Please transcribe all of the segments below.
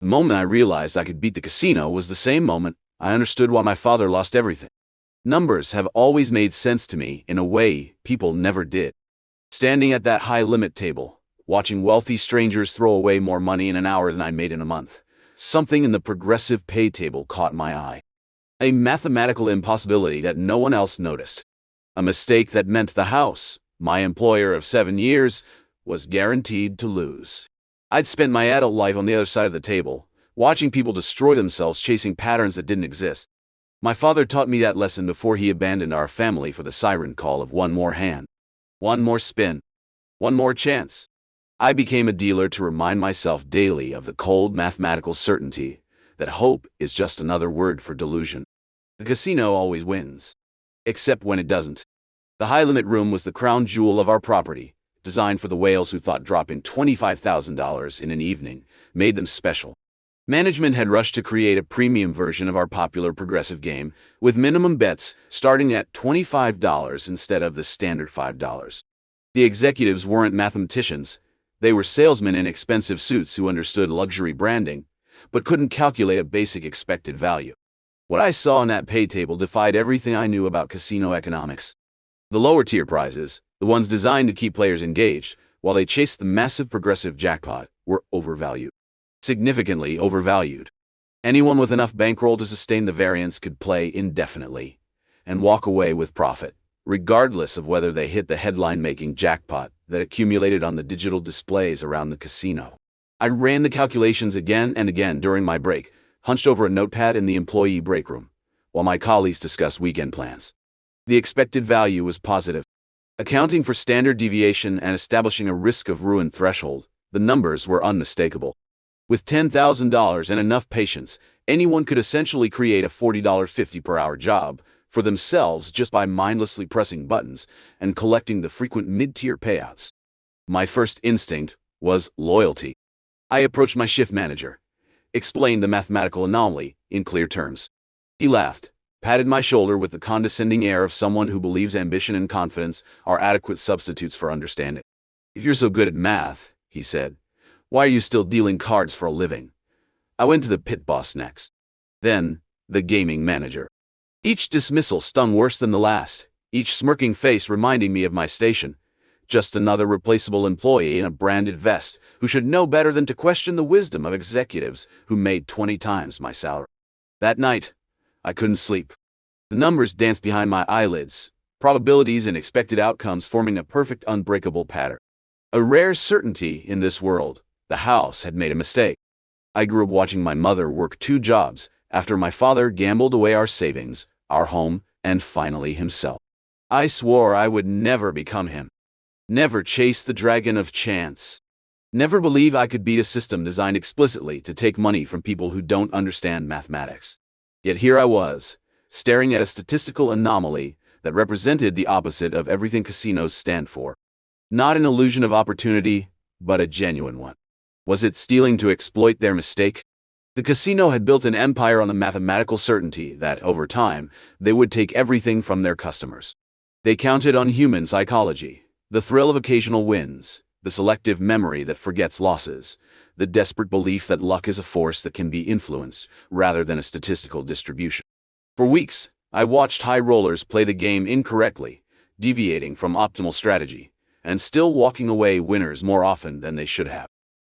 The moment I realized I could beat the casino was the same moment I understood why my father lost everything. Numbers have always made sense to me in a way people never did. Standing at that high-limit table, watching wealthy strangers throw away more money in an hour than I made in a month, something in the progressive pay table caught my eye. A mathematical impossibility that no one else noticed. A mistake that meant the house, my employer of 7 years, was guaranteed to lose. I'd spent my adult life on the other side of the table, watching people destroy themselves chasing patterns that didn't exist. My father taught me that lesson before he abandoned our family for the siren call of one more hand, one more spin, one more chance. I became a dealer to remind myself daily of the cold mathematical certainty that hope is just another word for delusion. The casino always wins. Except when it doesn't. The high-limit room was the crown jewel of our property, designed for the whales who thought dropping $25,000 in an evening made them special. Management had rushed to create a premium version of our popular progressive game, with minimum bets starting at $25 instead of the standard $5. The executives weren't mathematicians. They were salesmen in expensive suits who understood luxury branding, but couldn't calculate a basic expected value. What I saw on that pay table defied everything I knew about casino economics. The lower-tier prizes, the ones designed to keep players engaged, while they chased the massive progressive jackpot, were overvalued. Significantly overvalued. Anyone with enough bankroll to sustain the variance could play indefinitely and walk away with profit, regardless of whether they hit the headline-making jackpot that accumulated on the digital displays around the casino. I ran the calculations again and again during my break, hunched over a notepad in the employee break room, while my colleagues discussed weekend plans. The expected value was positive. Accounting for standard deviation and establishing a risk of ruin threshold, the numbers were unmistakable. With $10,000 and enough patience, anyone could essentially create a $40.50 per hour job for themselves just by mindlessly pressing buttons and collecting the frequent mid-tier payouts. My first instinct was loyalty. I approached my shift manager, explained the mathematical anomaly in clear terms. He laughed, patted my shoulder with the condescending air of someone who believes ambition and confidence are adequate substitutes for understanding. "If you're so good at math," he said, "why are you still dealing cards for a living?" I went to the pit boss next. Then, the gaming manager. Each dismissal stung worse than the last, each smirking face reminding me of my station. Just another replaceable employee in a branded vest who should know better than to question the wisdom of executives who made 20 times my salary. That night, I couldn't sleep. The numbers danced behind my eyelids, probabilities and expected outcomes forming a perfect unbreakable pattern. A rare certainty in this world. The house had made a mistake. I grew up watching my mother work 2 jobs after my father gambled away our savings, our home, and finally himself. I swore I would never become him. Never chase the dragon of chance. Never believe I could beat a system designed explicitly to take money from people who don't understand mathematics. Yet here I was, staring at a statistical anomaly that represented the opposite of everything casinos stand for. Not an illusion of opportunity, but a genuine one. Was it stealing to exploit their mistake? The casino had built an empire on the mathematical certainty that, over time, they would take everything from their customers. They counted on human psychology, the thrill of occasional wins, the selective memory that forgets losses, the desperate belief that luck is a force that can be influenced, rather than a statistical distribution. For weeks, I watched high rollers play the game incorrectly, deviating from optimal strategy, and still walking away winners more often than they should have.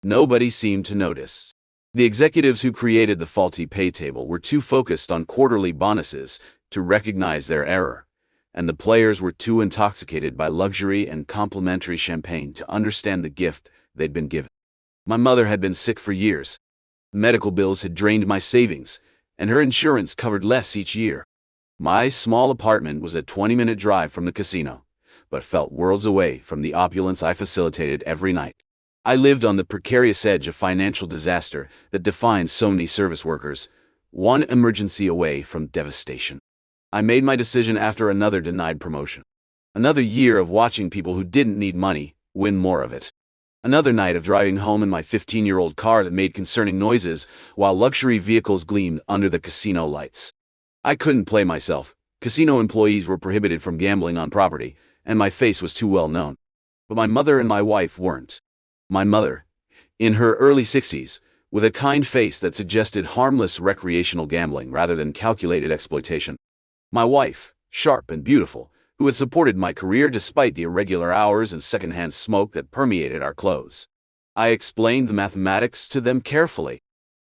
Nobody seemed to notice. The executives who created the faulty pay table were too focused on quarterly bonuses to recognize their error, and the players were too intoxicated by luxury and complimentary champagne to understand the gift they'd been given. My mother had been sick for years. Medical bills had drained my savings, and her insurance covered less each year. My small apartment was a 20-minute drive from the casino, but felt worlds away from the opulence I facilitated every night. I lived on the precarious edge of financial disaster that defines so many service workers, one emergency away from devastation. I made my decision after another denied promotion. Another year of watching people who didn't need money win more of it. Another night of driving home in my 15-year-old car that made concerning noises while luxury vehicles gleamed under the casino lights. I couldn't play myself. Casino employees were prohibited from gambling on property, and my face was too well known. But my mother and my wife weren't. My mother, in her early 60s, with a kind face that suggested harmless recreational gambling rather than calculated exploitation. My wife, sharp and beautiful, who had supported my career despite the irregular hours and secondhand smoke that permeated our clothes. I explained the mathematics to them carefully.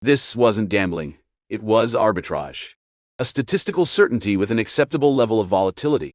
This wasn't gambling, it was arbitrage. A statistical certainty with an acceptable level of volatility.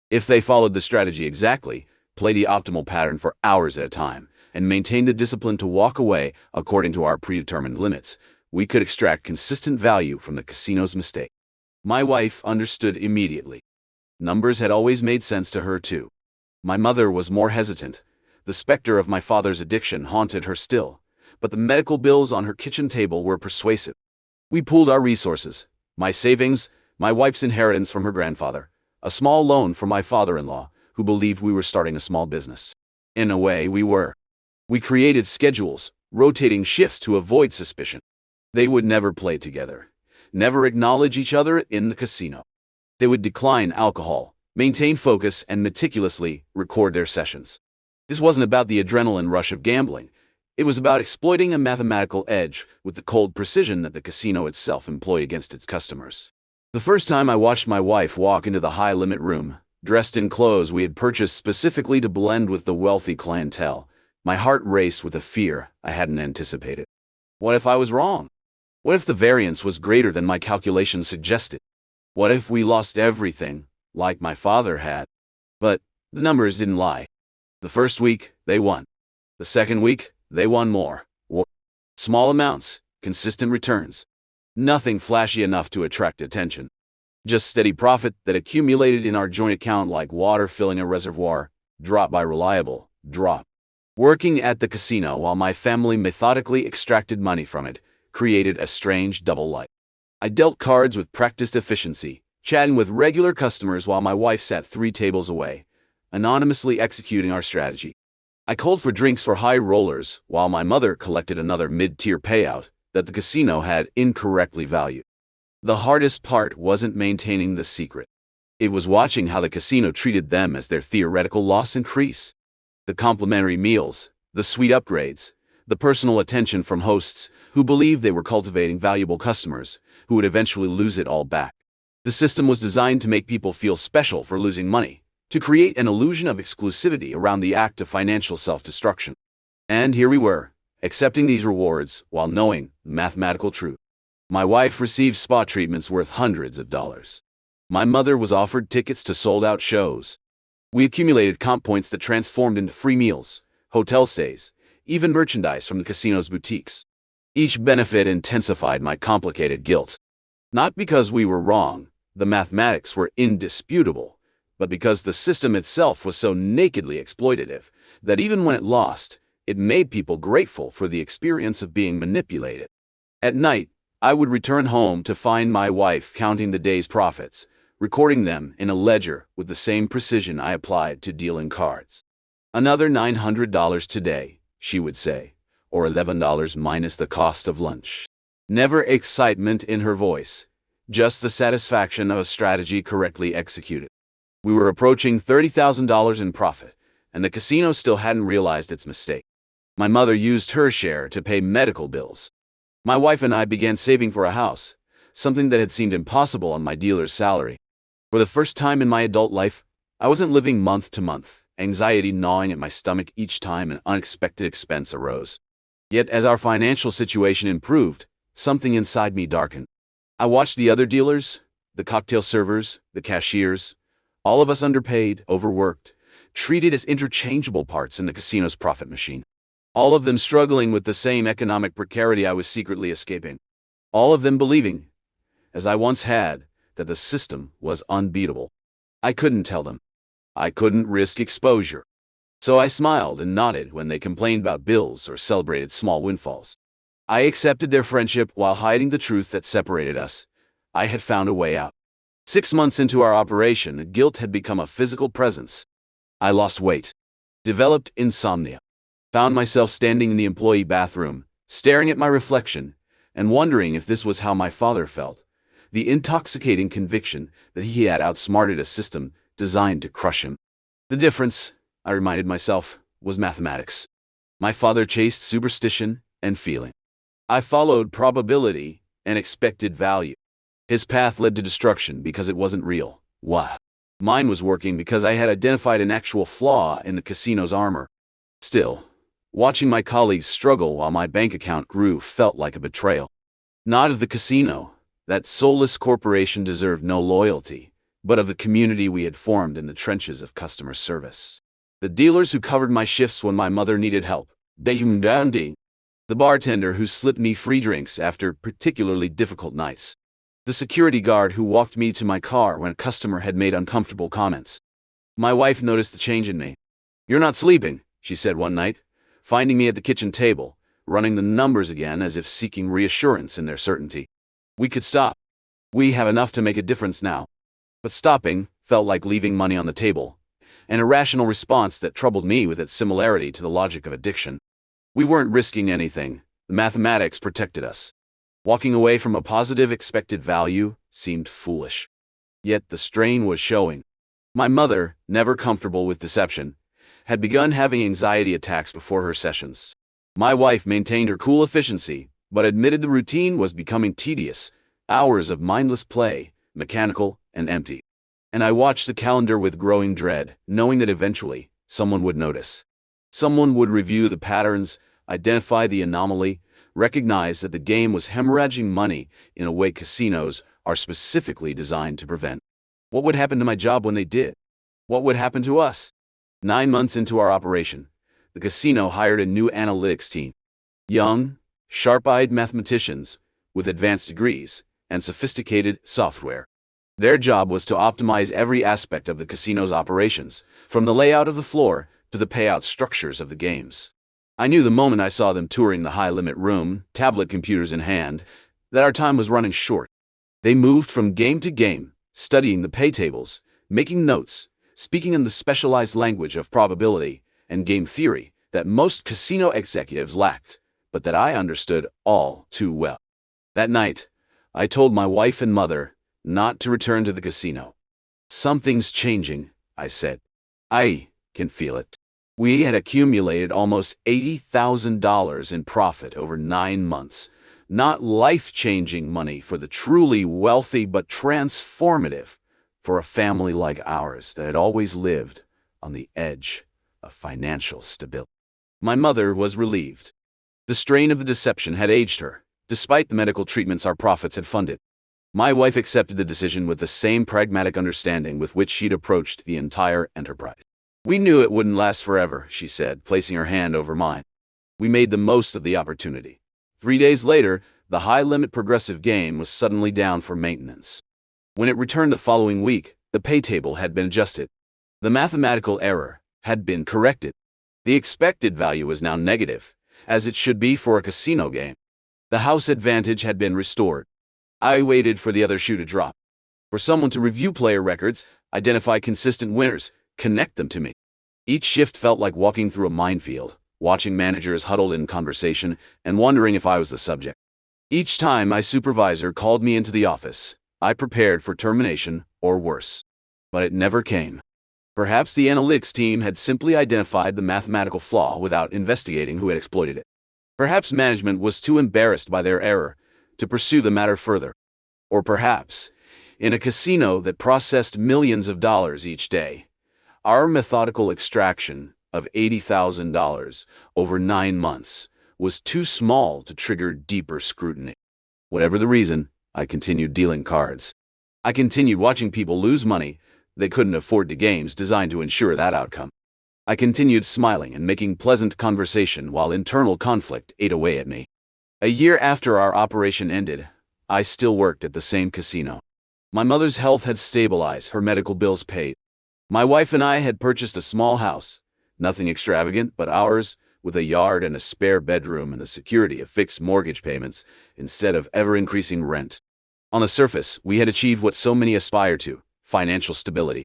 If they followed the strategy exactly, played the optimal pattern for hours at a time, and maintained the discipline to walk away according to our predetermined limits, we could extract consistent value from the casino's mistake. My wife understood immediately. Numbers had always made sense to her too. My mother was more hesitant. The specter of my father's addiction haunted her still, but the medical bills on her kitchen table were persuasive. We pooled our resources, my savings, my wife's inheritance from her grandfather, a small loan from my father-in-law, who believed we were starting a small business. In a way, we were. We created schedules, rotating shifts to avoid suspicion. They would never play together, never acknowledge each other in the casino. They would decline alcohol, maintain focus, and meticulously record their sessions. This wasn't about the adrenaline rush of gambling. It was about exploiting a mathematical edge with the cold precision that the casino itself employed against its customers. The first time I watched my wife walk into the high-limit room, dressed in clothes we had purchased specifically to blend with the wealthy clientele, my heart raced with a fear I hadn't anticipated. What if I was wrong? What if the variance was greater than my calculations suggested? What if we lost everything, like my father had? But the numbers didn't lie. The first week, they won. The second week, they won more. Small amounts, consistent returns. Nothing flashy enough to attract attention. Just steady profit that accumulated in our joint account like water filling a reservoir, drop by reliable drop. Working at the casino while my family methodically extracted money from it created a strange double life. I dealt cards with practiced efficiency, chatting with regular customers while my wife sat 3 tables away, anonymously executing our strategy. I called for drinks for high rollers while my mother collected another mid-tier payout that the casino had incorrectly valued. The hardest part wasn't maintaining the secret. It was watching how the casino treated them as their theoretical loss increase. The complimentary meals, the sweet upgrades, the personal attention from hosts who believed they were cultivating valuable customers who would eventually lose it all back. The system was designed to make people feel special for losing money, to create an illusion of exclusivity around the act of financial self-destruction. And here we were, accepting these rewards while knowing the mathematical truth. My wife received spa treatments worth hundreds of dollars. My mother was offered tickets to sold-out shows. We accumulated comp points that transformed into free meals, hotel stays, even merchandise from the casino's boutiques. Each benefit intensified my complicated guilt. Not because we were wrong, the mathematics were indisputable, but because the system itself was so nakedly exploitative that even when it lost, it made people grateful for the experience of being manipulated. At night, I would return home to find my wife counting the day's profits, recording them in a ledger with the same precision I applied to dealing cards. Another $900 today, she would say, or $11 minus the cost of lunch. Never excitement in her voice, just the satisfaction of a strategy correctly executed. We were approaching $30,000 in profit, and the casino still hadn't realized its mistake. My mother used her share to pay medical bills. My wife and I began saving for a house, something that had seemed impossible on my dealer's salary. For the first time in my adult life, I wasn't living month to month, anxiety gnawing at my stomach each time an unexpected expense arose. Yet as our financial situation improved, something inside me darkened. I watched the other dealers, the cocktail servers, the cashiers, all of us underpaid, overworked, treated as interchangeable parts in the casino's profit machine. All of them struggling with the same economic precarity I was secretly escaping. All of them believing, as I once had, that the system was unbeatable. I couldn't tell them. I couldn't risk exposure. So I smiled and nodded when they complained about bills or celebrated small windfalls. I accepted their friendship while hiding the truth that separated us. I had found a way out. 6 months into our operation, guilt had become a physical presence. I lost weight, developed insomnia, found myself standing in the employee bathroom, staring at my reflection, and wondering if this was how my father felt. The intoxicating conviction that he had outsmarted a system designed to crush him. The difference, I reminded myself, was mathematics. My father chased superstition and feeling. I followed probability and expected value. His path led to destruction because it wasn't real. Why? Mine was working because I had identified an actual flaw in the casino's armor. Still, watching my colleagues struggle while my bank account grew felt like a betrayal. Not of the casino. That soulless corporation deserved no loyalty, but of the community we had formed in the trenches of customer service. The dealers who covered my shifts when my mother needed help. The bartender who slipped me free drinks after particularly difficult nights. The security guard who walked me to my car when a customer had made uncomfortable comments. My wife noticed the change in me. "You're not sleeping," she said one night, finding me at the kitchen table, running the numbers again as if seeking reassurance in their certainty. We could stop. We have enough to make a difference now. But stopping felt like leaving money on the table, an irrational response that troubled me with its similarity to the logic of addiction. We weren't risking anything. The mathematics protected us. Walking away from a positive expected value seemed foolish. Yet the strain was showing. My mother, never comfortable with deception, had begun having anxiety attacks before her sessions. My wife maintained her cool efficiency, but admitted the routine was becoming tedious, hours of mindless play, mechanical and empty. And I watched the calendar with growing dread, knowing that eventually someone would notice. Someone would review the patterns, identify the anomaly, recognize that the game was hemorrhaging money in a way casinos are specifically designed to prevent. What would happen to my job when they did? What would happen to us? 9 months into our operation, the casino hired a new analytics team. Young, sharp-eyed mathematicians with advanced degrees and sophisticated software. Their job was to optimize every aspect of the casino's operations, from the layout of the floor to the payout structures of the games. I knew the moment I saw them touring the high-limit room, tablet computers in hand, that our time was running short. They moved from game to game, studying the pay tables, making notes, speaking in the specialized language of probability and game theory that most casino executives lacked, but that I understood all too well. That night, I told my wife and mother not to return to the casino. "Something's changing," I said. "I can feel it." We had accumulated almost $80,000 in profit over 9 months. Not life-changing money for the truly wealthy, but transformative for a family like ours that had always lived on the edge of financial stability. My mother was relieved. The strain of the deception had aged her, despite the medical treatments our profits had funded. My wife accepted the decision with the same pragmatic understanding with which she'd approached the entire enterprise. "We knew it wouldn't last forever," she said, placing her hand over mine. We made the most of the opportunity. 3 days later, the high-limit progressive game was suddenly down for maintenance. When it returned the following week, the pay table had been adjusted. The mathematical error had been corrected. The expected value was now negative, as it should be for a casino game. The house advantage had been restored. I waited for the other shoe to drop. For someone to review player records, identify consistent winners, connect them to me. Each shift felt like walking through a minefield, watching managers huddled in conversation and wondering if I was the subject. Each time my supervisor called me into the office, I prepared for termination or worse. But it never came. Perhaps the analytics team had simply identified the mathematical flaw without investigating who had exploited it. Perhaps management was too embarrassed by their error to pursue the matter further. Or perhaps, in a casino that processed millions of dollars each day, our methodical extraction of $80,000 over 9 months was too small to trigger deeper scrutiny. Whatever the reason, I continued dealing cards. I continued watching people lose money they couldn't afford to games designed to ensure that outcome. I continued smiling and making pleasant conversation while internal conflict ate away at me. A year after our operation ended, I still worked at the same casino. My mother's health had stabilized, her medical bills paid. My wife and I had purchased a small house, nothing extravagant but ours, with a yard and a spare bedroom and the security of fixed mortgage payments instead of ever-increasing rent. On the surface, we had achieved what so many aspire to: financial stability.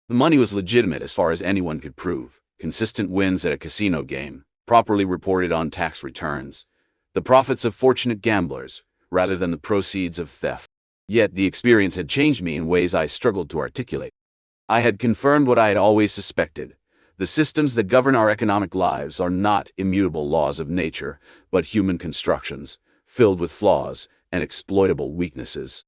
The money was legitimate as far as anyone could prove. Consistent wins at a casino game, properly reported on tax returns. The profits of fortunate gamblers, rather than the proceeds of theft. Yet the experience had changed me in ways I struggled to articulate. I had confirmed what I had always suspected. The systems that govern our economic lives are not immutable laws of nature, but human constructions, filled with flaws and exploitable weaknesses.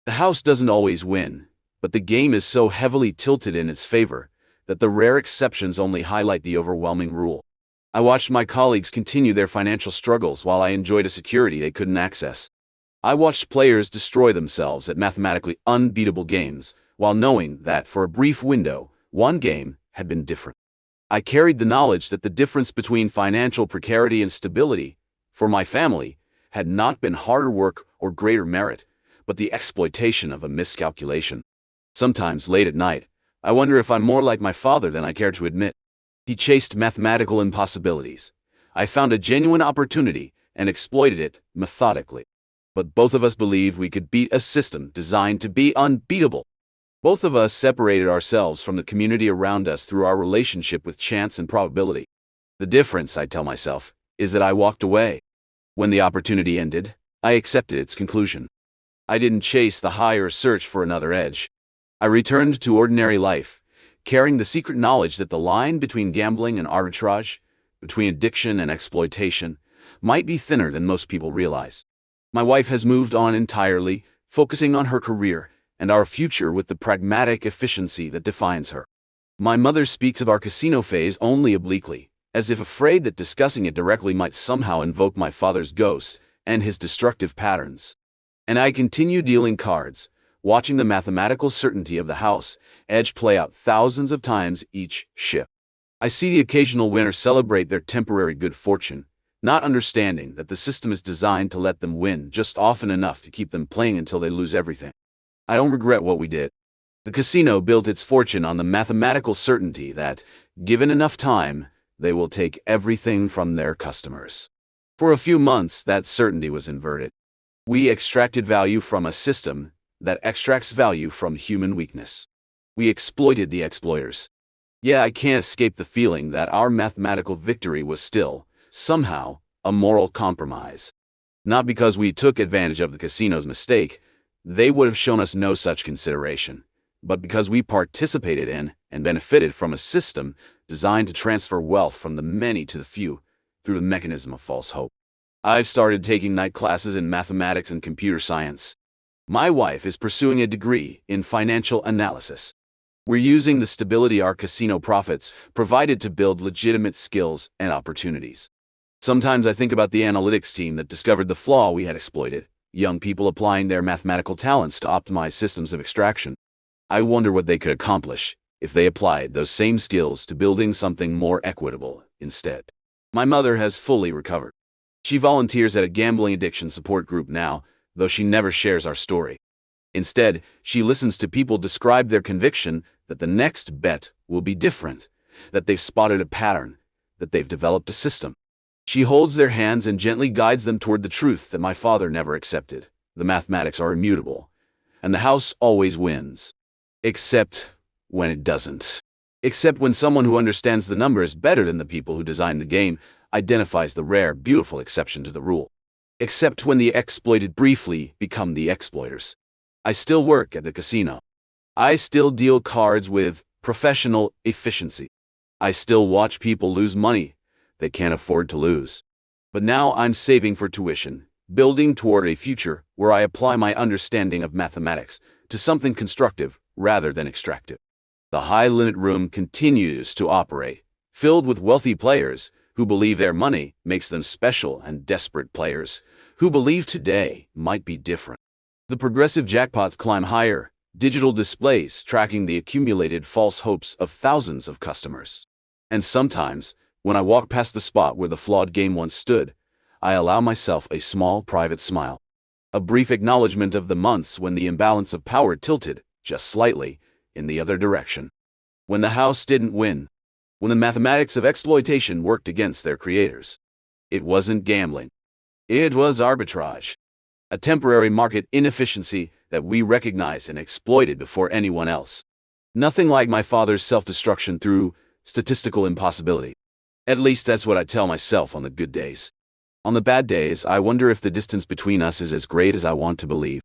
The house doesn't always win, but the game is so heavily tilted in its favor that the rare exceptions only highlight the overwhelming rule. I watched my colleagues continue their financial struggles while I enjoyed a security they couldn't access. I watched players destroy themselves at mathematically unbeatable games, while knowing that, for a brief window, one game had been different. I carried the knowledge that the difference between financial precarity and stability, for my family, had not been harder work or greater merit, but the exploitation of a miscalculation. Sometimes, late at night, I wonder if I'm more like my father than I care to admit. He chased mathematical impossibilities. I found a genuine opportunity and exploited it methodically. But both of us believed we could beat a system designed to be unbeatable. Both of us separated ourselves from the community around us through our relationship with chance and probability. The difference, I tell myself, is that I walked away. When the opportunity ended, I accepted its conclusion. I didn't chase the high or search for another edge. I returned to ordinary life, carrying the secret knowledge that the line between gambling and arbitrage, between addiction and exploitation, might be thinner than most people realize. My wife has moved on entirely, focusing on her career and our future with the pragmatic efficiency that defines her. My mother speaks of our casino phase only obliquely, as if afraid that discussing it directly might somehow invoke my father's ghost and his destructive patterns. And I continue dealing cards, watching the mathematical certainty of the house edge play out thousands of times each shift. I see the occasional winner celebrate their temporary good fortune, not understanding that the system is designed to let them win just often enough to keep them playing until they lose everything. I don't regret what we did. The casino built its fortune on the mathematical certainty that, given enough time, they will take everything from their customers. For a few months, that certainty was inverted. We extracted value from a system that extracts value from human weakness. We exploited the exploiters. Yeah, I can't escape the feeling that our mathematical victory was still, somehow, a moral compromise. Not because we took advantage of the casino's mistake, they would have shown us no such consideration, but because we participated in and benefited from a system designed to transfer wealth from the many to the few through the mechanism of false hope. I've started taking night classes in mathematics and computer science. My wife is pursuing a degree in financial analysis. We're using the stability our casino profits provided to build legitimate skills and opportunities. Sometimes I think about the analytics team that discovered the flaw we had exploited, young people applying their mathematical talents to optimize systems of extraction. I wonder what they could accomplish if they applied those same skills to building something more equitable instead. My mother has fully recovered. She volunteers at a gambling addiction support group now, though she never shares our story. Instead, she listens to people describe their conviction that the next bet will be different, that they've spotted a pattern, that they've developed a system. She holds their hands and gently guides them toward the truth that my father never accepted. The mathematics are immutable, and the house always wins. Except when it doesn't. Except when someone who understands the numbers better than the people who designed the game identifies the rare, beautiful exception to the rule. Except when the exploited briefly become the exploiters. I still work at the casino. I still deal cards with professional efficiency. I still watch people lose money they can't afford to lose. But now I'm saving for tuition, building toward a future where I apply my understanding of mathematics to something constructive rather than extractive. The high-limit room continues to operate, filled with wealthy players who believe their money makes them special and desperate players who believe today might be different. The progressive jackpots climb higher, digital displays tracking the accumulated false hopes of thousands of customers. And sometimes, when I walk past the spot where the flawed game once stood, I allow myself a small private smile. A brief acknowledgement of the months when the imbalance of power tilted, just slightly, in the other direction. When the house didn't win. When the mathematics of exploitation worked against their creators. It wasn't gambling. It was arbitrage. A temporary market inefficiency that we recognized and exploited before anyone else. Nothing like my father's self-destruction through statistical impossibility. At least that's what I tell myself on the good days. On the bad days, I wonder if the distance between us is as great as I want to believe.